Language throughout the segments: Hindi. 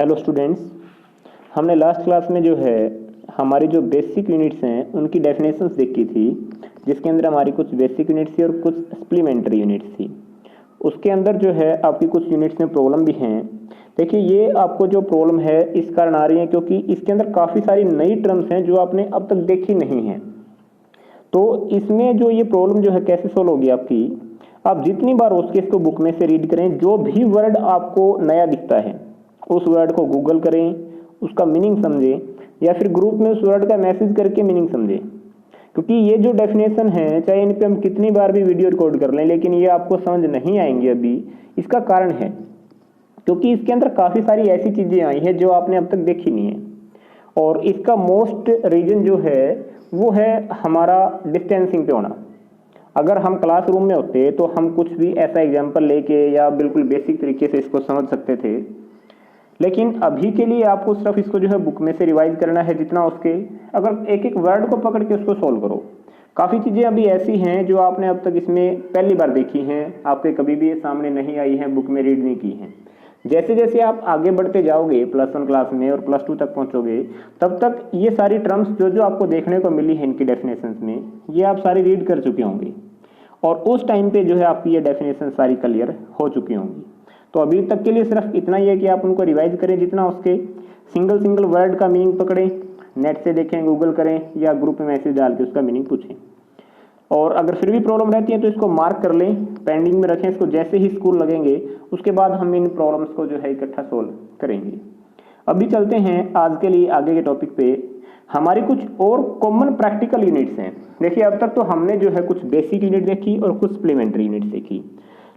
हेलो स्टूडेंट्स, हमने लास्ट क्लास में जो है हमारी जो बेसिक यूनिट्स हैं उनकी डेफिनेशंस देखी थी, जिसके अंदर हमारी कुछ बेसिक यूनिट्स थी और कुछ सप्लीमेंट्री यूनिट्स थी। उसके अंदर जो है आपकी कुछ यूनिट्स में प्रॉब्लम भी हैं। देखिए, ये आपको जो प्रॉब्लम है इस कारण आ रही है क्योंकि इसके अंदर काफ़ी सारी नई टर्म्स हैं जो आपने अब तक देखी नहीं हैं। तो इसमें जो ये प्रॉब्लम जो है कैसे सोल्व होगी आपकी, आप जितनी बार उसके इसको बुक में से रीड करें, जो भी वर्ड आपको नया दिखता है उस वर्ड को गूगल करें, उसका मीनिंग समझें या फिर ग्रुप में उस वर्ड का मैसेज करके मीनिंग समझें। क्योंकि ये जो डेफिनेशन है, चाहे इन पे हम कितनी बार भी वीडियो रिकॉर्ड कर लें, लेकिन ये आपको समझ नहीं आएंगे अभी। इसका कारण है क्योंकि इसके अंदर काफ़ी सारी ऐसी चीज़ें आई हैं जो आपने अब तक देखी नहीं है। और इसका मोस्ट रीजन जो है वो है हमारा डिस्टेंसिंग पे होना। अगर हम क्लासरूम में होते तो हम कुछ भी ऐसा एग्जाम्पल लेके या बिल्कुल बेसिक तरीके से इसको समझ सकते थे, लेकिन अभी के लिए आपको सिर्फ इसको जो है बुक में से रिवाइज करना है जितना उसके। अगर एक एक वर्ड को पकड़ के उसको सॉल्व करो, काफ़ी चीज़ें अभी ऐसी हैं जो आपने अब तक इसमें पहली बार देखी हैं, आपके कभी भी सामने नहीं आई हैं, बुक में रीड नहीं की हैं। जैसे जैसे आप आगे बढ़ते जाओगे +1 क्लास में और +2 तक पहुंचोगे, तब तक ये सारी टर्म्स जो जो आपको देखने को मिली है इनकी डेफिनेशंस में, ये आप सारी रीड कर चुके होंगे और उस टाइम पे जो है आपकी ये डेफिनेशन सारी क्लियर हो चुकी होंगी। तो अभी तक के लिए सिर्फ इतना ही है कि आप उनको रिवाइज करें जितना उसके, सिंगल वर्ड का मीनिंग पकड़ें, नेट से देखें, गूगल करें या ग्रुप में मैसेज डाल के उसका मीनिंग पूछें। और अगर फिर भी प्रॉब्लम रहती है तो इसको मार्क कर लें, पेंडिंग में रखें इसको। जैसे ही स्कूल लगेंगे उसके बाद हम इन प्रॉब्लम्स को जो है इकट्ठा सोल्व करेंगे। अभी चलते हैं आज के लिए आगे के टॉपिक पे। हमारी कुछ और कॉमन प्रैक्टिकल यूनिट्स हैं। देखिए, अब तक तो हमने जो है कुछ बेसिक यूनिट देखी और कुछ सप्लीमेंट्री यूनिट्स देखी,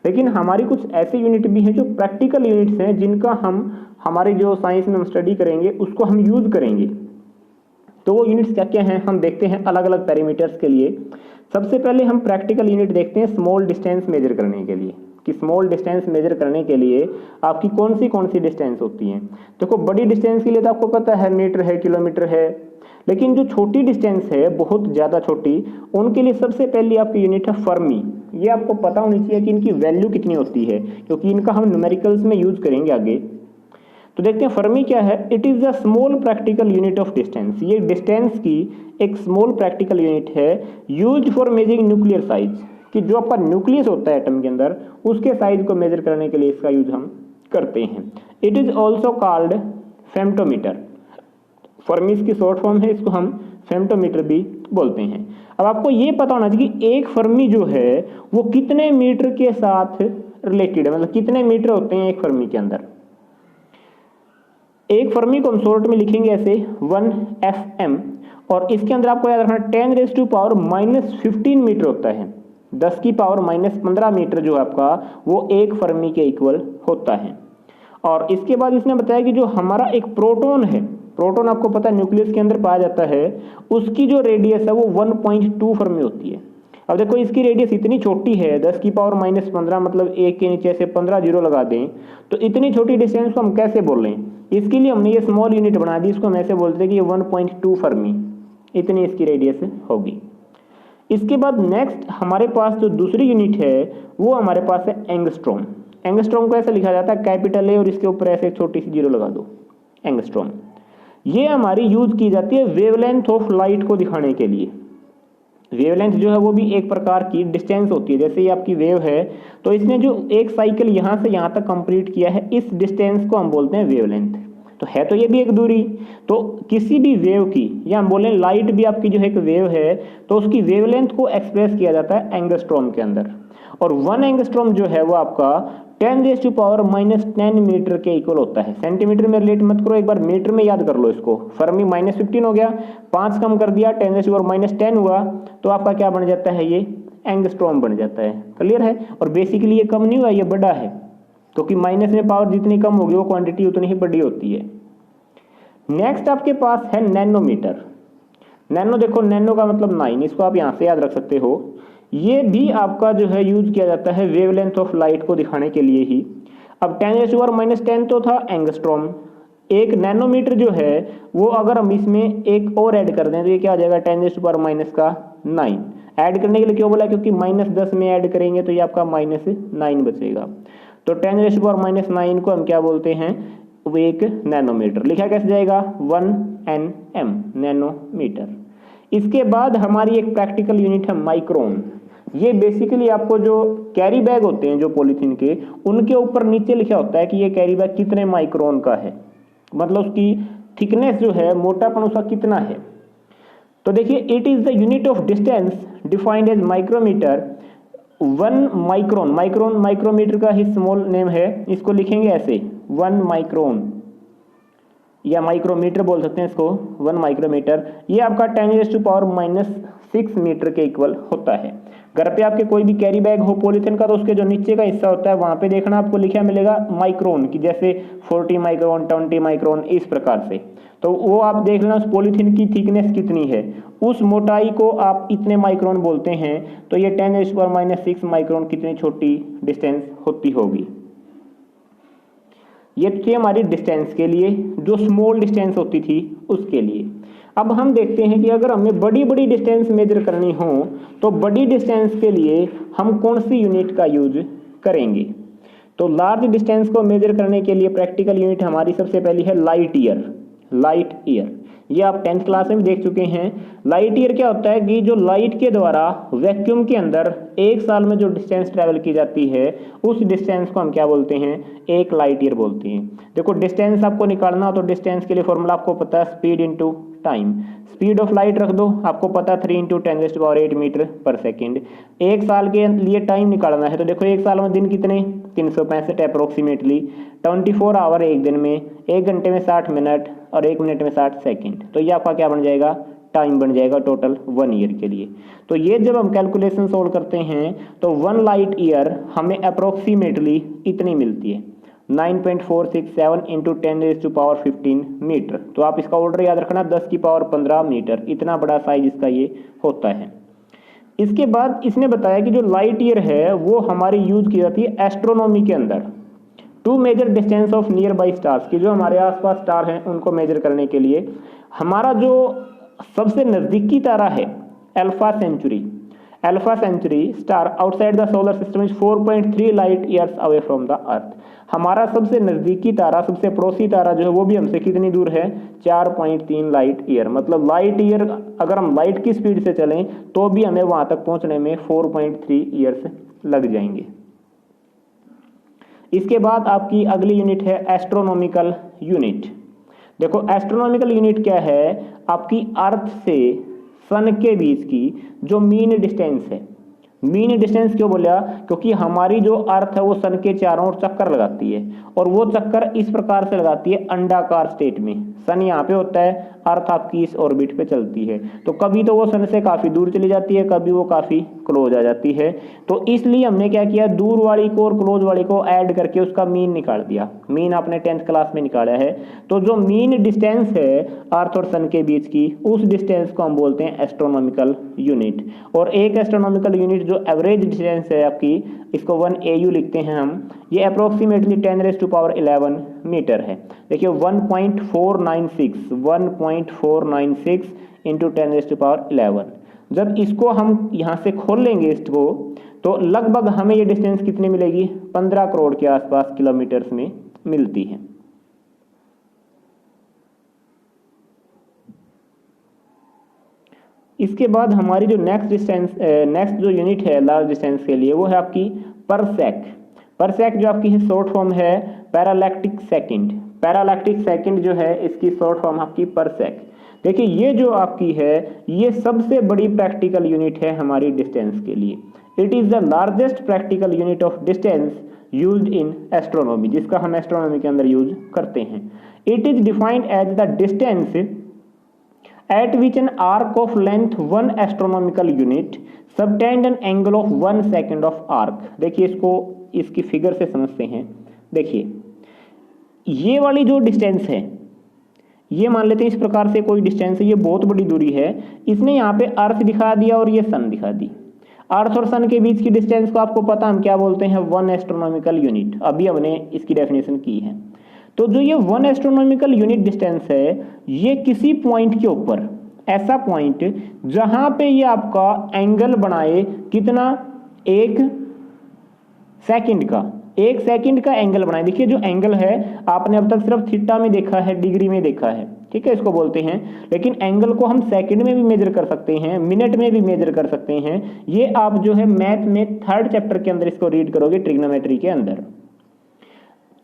लेकिन हमारी कुछ ऐसे यूनिट भी हैं जो प्रैक्टिकल यूनिट्स हैं, जिनका हम हमारे जो साइंस में हम स्टडी करेंगे उसको हम यूज करेंगे। तो वो यूनिट्स क्या क्या हैं हम देखते हैं अलग अलग पैरामीटर्स के लिए। सबसे पहले हम प्रैक्टिकल यूनिट देखते हैं स्मॉल डिस्टेंस मेजर करने के लिए, कि स्मॉल डिस्टेंस मेजर करने के लिए आपकी कौन सी डिस्टेंस होती हैं। देखो, बड़ी डिस्टेंस के लिए तो आपको पता है मीटर है, किलोमीटर है, लेकिन जो छोटी डिस्टेंस है, बहुत ज़्यादा छोटी, उनके लिए सबसे पहली आपकी यूनिट है फर्मी। ये आपको पता होनी चाहिए कि इनकी वैल्यू कितनी होती है, क्योंकि इनका हम न्यूमेरिकल्स में यूज करेंगे आगे। तो देखते हैं फर्मी क्या है। It is the small practical unit of distance. ये डिस्टेंस की एक स्मॉल प्रैक्टिकल यूनिट है, use for measuring nuclear size, कि जो आपका न्यूक्लियस होता है एटम के अंदर, उसके साइज को मेजर करने के लिए इसका यूज हम करते हैं। It is also called femtometre. Fermi की शॉर्ट फॉर्म है, इसको हम फेम्टोमीटर भी बोलते हैं। अब आपको ये पता होना चाहिए कि एक फर्मी जो है वो कितने मीटर के साथ रिलेटेड है, मतलब कितने मीटर होते हैं एक फर्मी के अंदर। एक फर्मी को हम शॉर्ट में लिखेंगे ऐसे 1 FM, और इसके अंदर आपको याद रखना 10⁻⁻15 मीटर होता है। 10⁻⁻15 मीटर जो है आपका वो एक फर्मी के इक्वल होता है। और इसके बाद इसने बताया कि जो हमारा एक प्रोटॉन है, प्रोटॉन आपको पता है न्यूक्लियस के अंदर पाया जाता है, उसकी जो रेडियस है वो 1.2 फर्मी होती है। अब देखो, इसकी रेडियस इतनी छोटी है, 10⁻⁻15, मतलब एक के नीचे से 15 जीरो लगा दें तो इतनी छोटी डिस्टेंस को हम कैसे बोल रहे हैं। इसके लिए हमने ये स्मॉल यूनिट बना दी, इसको हम ऐसे बोलते हैं कि ये 1.2 फर्मी, इतनी इसकी रेडियस होगी। इसके बाद नेक्स्ट हमारे पास जो दूसरी यूनिट है वो हमारे पास है एंगस्ट्रॉम। एंगस्ट्रॉम को ऐसे लिखा जाता है कैपिटल ए और इसके ऊपर ऐसे एक छोटी सी जीरो लगा दो, एंगस्ट्रॉम। ये हमारी यूज की जाती है वेवलेंथ ऑफ लाइट को दिखाने के लिए। वेवलेंथ जो है वो भी एक प्रकार की डिस्टेंस होती है। जैसे ये आपकी वेव है, तो इसने जो एक साइकिल यहाँ से यहाँ तक कंप्लीट किया है, इस डिस्टेंस को हम बोलते हैं वेवलेंथ। तो है तो ये भी एक दूरी। तो किसी भी वेव की, या हम बोलें लाइट भी आपकी जो है एक वेव है, तो उसकी वेवलेंथ को एक्सप्रेस किया जाता है एंगस्ट्रॉम के अंदर। और 1 एंगस्ट्रॉम जो है वो आपका 10⁻⁻10 मीटर के इक्वल होता है। सेंटीमीटर में रिलेट मत करो, एक बार मीटर में याद कर लो इसको। फर्मी -15 हो गया, 5 कम कर दिया, 10⁻10 हुआ, तो आपका क्या बन जाता है, ये एंगस्ट्रॉम बन जाता है। क्लियर है। और बेसिकली ये कम नहीं हुआ, ये बड़ा है, क्योंकि माइनस में पावर जितनी कम होगी वो क्वांटिटी उतनी ही बड़ी होती है। नेक्स्ट आपके पास है नैनोमीटर। नैनो, देखो नैनो का मतलब 9, इसको आप यहाँ से याद रख सकते हो। ये भी आपका जो है यूज किया जाता है वेवलेंथ ऑफ लाइट को दिखाने के लिए ही। अब 10⁻10 तो था एंगस्ट्रॉम, एक नैनोमीटर जो है वो अगर हम इसमें एक और ऐड कर दें तो ये क्या आ जाएगा, 10⁻⁻9। ऐड करने के लिए क्यों बोला, क्योंकि -10 में ऐड करेंगे तो ये आपका -9 बचेगा। तो 10⁻⁻9 को हम क्या बोलते हैं, वो 1 नैनोमीटर। लिखा कैसे जाएगा? 1 nm, नैनोमीटर। इसके बाद हमारी एक प्रैक्टिकल यूनिट है माइक्रोन। ये बेसिकली आपको जो कैरी बैग होते हैं जो पॉलीथीन के, उनके ऊपर नीचे लिखा होता है कि ये कैरी बैग कितने माइक्रोन का है, मतलब उसकी थिकनेस जो है, मोटापन उसका कितना है। तो देखिए, it is the unit of distance defined as micrometer. 1 micron, micron micrometer का ही स्मॉल नेम है, इसको लिखेंगे ऐसे 1 माइक्रोन, या माइक्रोमीटर बोल सकते हैं इसको, 1 माइक्रोमीटर। ये आपका 10⁻⁻⁶ मीटर के इक्वल होता है। घर पे आपके कोई भी कैरी बैग हो पॉलीथीन का, तो उसके जो नीचे का हिस्सा होता है वहां पे देखना आपको लिखा मिलेगा माइक्रोन की, जैसे 40 माइक्रोन, 20 माइक्रोन, इस प्रकार से। तो वो आप देख लेना उस पॉलीथीन की थिकनेस कितनी है, उस मोटाई को आप इतने माइक्रोन बोलते हैं। तो ये 10⁻⁻⁶ माइक्रोन कितनी छोटी डिस्टेंस होती होगी। ये थी हमारी डिस्टेंस के लिए, जो स्मॉल डिस्टेंस होती थी उसके लिए। अब हम देखते हैं कि अगर हमें बड़ी बड़ी डिस्टेंस मेजर करनी हो तो बड़ी डिस्टेंस के लिए हम कौन सी यूनिट का यूज करेंगे। तो लार्ज डिस्टेंस को मेजर करने के लिए प्रैक्टिकल यूनिट हमारी सबसे पहली है लाइट ईयर। लाइट ईयर, ये आप 10th क्लास में भी देख चुके हैं। लाइट ईयर क्या होता है कि जो लाइट के द्वारा वैक्यूम के अंदर 1 साल में जो डिस्टेंस ट्रैवल की जाती है, उस डिस्टेंस को हम क्या बोलते हैं? 1 लाइट ईयर बोलते हैं। देखो, डिस्टेंस आपको निकालना हो तो डिस्टेंस के लिए फॉर्मूला आपको पता है, speed into time. Speed of light रख दो, आपको पता 3 × 10⁸ मीटर पर सेकेंड। 1 साल के लिए टाइम निकालना है तो देखो 1 साल में दिन कितने? 365 अप्रोक्सीमेटली। 24 आवर एक दिन में, 1 घंटे में 60 मिनट और 1 मिनट में 60 सेकेंड। तो ये आपका क्या बन जाएगा? टाइम बन जाएगा टोटल 1 ईयर के लिए। तो ये जब हम कैलकुलेशन सोल्व करते हैं तो 1 लाइट ईयर हमें अप्रोक्सीमेटली इतनी मिलती है, 9.467 × 10⁻15 मीटर। तो आप इसका ऑर्डर याद रखना, 10⁻15 मीटर, इतना बड़ा साइज इसका ये होता है। इसके बाद इसने बताया कि जो लाइट ईयर है वो हमारी यूज की जाती है एस्ट्रोनॉमी के अंदर, to measure distance of nearby stars, की जो हमारे आसपास स्टार हैं उनको मेजर करने के लिए। हमारा जो सबसे नजदीकी तारा है Alpha Centauri, Alpha Centauri star outside the solar system is 4.3 light years away from the earth. हमारा सबसे नजदीकी तारा, सबसे पड़ोसी तारा जो है वो भी हमसे कितनी दूर है? 4.3 लाइट ईयर। मतलब लाइट ईयर अगर हम लाइट की स्पीड से चलें तो भी हमें वहां तक पहुंचने में 4.3 ईयर्स लग जाएंगे। इसके बाद आपकी अगली यूनिट है एस्ट्रोनॉमिकल यूनिट। देखो, एस्ट्रोनॉमिकल यूनिट क्या है? आपकी अर्थ से सन के बीच की जो मीन डिस्टेंस है। मीन डिस्टेंस क्यों बोला? क्योंकि हमारी जो अर्थ है वो सन के चारों ओर चक्कर लगाती है, और वो चक्कर इस प्रकार से लगाती है अंडाकार स्टेट में। सन यहाँ पे होता है, अर्थ आपकी इस ऑर्बिट पे चलती है। तो कभी तो वो सन से काफी दूर चली जाती है, कभी वो काफी क्लोज आ जाती है। तो इसलिए हमने क्या किया, दूर वाली को और क्लोज वाली को ऐड करके उसका मीन निकाल दिया। मीन आपने 10th क्लास में निकाला है। तो जो मीन डिस्टेंस है अर्थ और सन के बीच की, उस डिस्टेंस को हम बोलते हैं एस्ट्रोनॉमिकल यूनिट। और एक एस्ट्रोनॉमिकल यूनिट जो एवरेज डिस्टेंस है आपकी, इसको 1 AU लिखते हैं हम। ये अप्रोक्सीमेटली 10⁻11 मीटर है। देखिए 1.496 × 10⁻11। जब इसको हम यहाँ से खोल लेंगे इसको, तो लगभग हमें ये डिस्टेंस कितनी मिलेगी? 15 करोड़ के आसपास किलोमीटर्स में मिलती है। इसके बाद हमारी जो नेक्स्ट जो यूनिट है लार्ज डिस्टेंस के लिए, वो है आपकी परसेक। परसेक जो आपकी शॉर्ट फॉर्म है पैरालैक्टिक सेकंड। पैरालैक्टिक सेकंड जो है इसकी शॉर्ट फॉर्म आपकी परसेक। देखिए, ये जो आपकी है ये सबसे बड़ी प्रैक्टिकल यूनिट है हमारी डिस्टेंस के लिए। It is the largest practical unit of distance used in astronomy, जिसका हम एस्ट्रोनॉमी के अंदर यूज करते हैं। It is defined as the distance at which an arc of length 1 astronomical unit subtend an angle of 1 second of arc। देखिए, इसको इसकी फिगर से समझते हैं। देखिए, ये वाली जो डिस्टेंस है, ये मान लेते हैं इस प्रकार से कोई डिस्टेंस है, ये बहुत बड़ी दूरी है। इसने यहाँ पे अर्थ दिखा दिया और ये सन दिखा दी। अर्थ और सन के बीच की डिस्टेंस को आपको पता हम क्या बोलते हैं? 1 एस्ट्रोनॉमिकल यूनिट। अभी हमने इसकी डेफिनेशन की है। तो जो ये 1 एस्ट्रोनॉमिकल यूनिट डिस्टेंस है, ये किसी पॉइंट के ऊपर, ऐसा पॉइंट जहां पे ये आपका एंगल बनाए कितना? 1 सेकंड का। 1 सेकंड का एंगल बनाए। देखिए जो एंगल है आपने अब तक सिर्फ थीटा में देखा है, डिग्री में देखा है, ठीक है, इसको बोलते हैं, लेकिन एंगल को हम सेकंड में भी मेजर कर सकते हैं, मिनट में भी मेजर कर सकते हैं। ये आप जो है मैथ में 3rd चैप्टर के अंदर इसको रीड करोगे, ट्रिग्नोमेट्री के अंदर।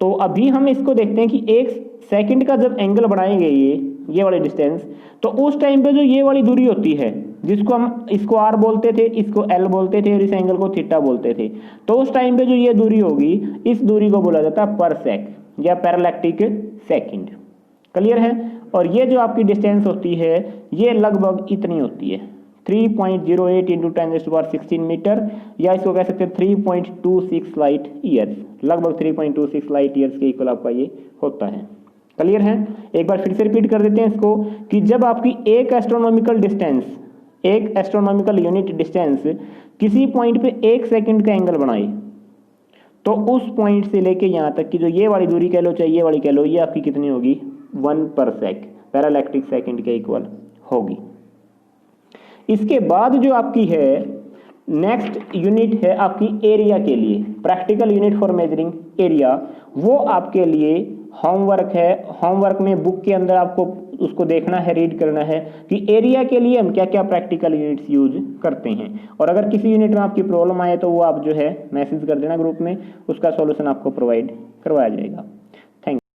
तो अभी हम इसको देखते हैं कि 1 सेकंड का जब एंगल बनाएंगे ये वाली डिस्टेंस, तो उस टाइम पे जो ये वाली दूरी होती है, जिसको हम इसको r बोलते थे, इसको l बोलते थे और इस एंगल को थीटा बोलते थे, तो उस टाइम पे जो ये दूरी होगी, इस दूरी को बोला जाता है पर सेक या पैरालैक्टिक सेकंड। क्लियर है? और ये जो आपकी डिस्टेंस होती है ये लगभग इतनी होती है, 3.08 इंटू 10⁻16 मीटर, या इसको कह सकते हैं 3.26 लाइट ईयर्स, लगभग 3.26 लाइट ईयर्स के इक्वल आपका ये होता है। क्लियर है? एक बार फिर से रिपीट कर देते हैं इसको कि जब आपकी एक एस्ट्रोनॉमिकल डिस्टेंस, एक एस्ट्रोनॉमिकल यूनिट डिस्टेंस किसी पॉइंट पे 1 सेकंड का एंगल बनाए, तो उस पॉइंट से लेके यहाँ तक की जो ये वाली दूरी कह लो चाहे ये वाली कह लो, ये आपकी कितनी होगी, 1 पर सेक, पैरालैक्टिक सेकंड के इक्वल होगी। इसके बाद जो आपकी है नेक्स्ट यूनिट है आपकी एरिया के लिए, practical unit for measuring area. वो आपके लिए होमवर्क है। होमवर्क में बुक के अंदर आपको उसको देखना है, रीड करना है कि एरिया के लिए हम क्या क्या प्रैक्टिकल यूनिट्स यूज करते हैं। और अगर किसी यूनिट में आपकी प्रॉब्लम आए तो वो आप जो है मैसेज कर देना ग्रुप में, उसका सॉल्यूशन आपको प्रोवाइड करवाया जाएगा।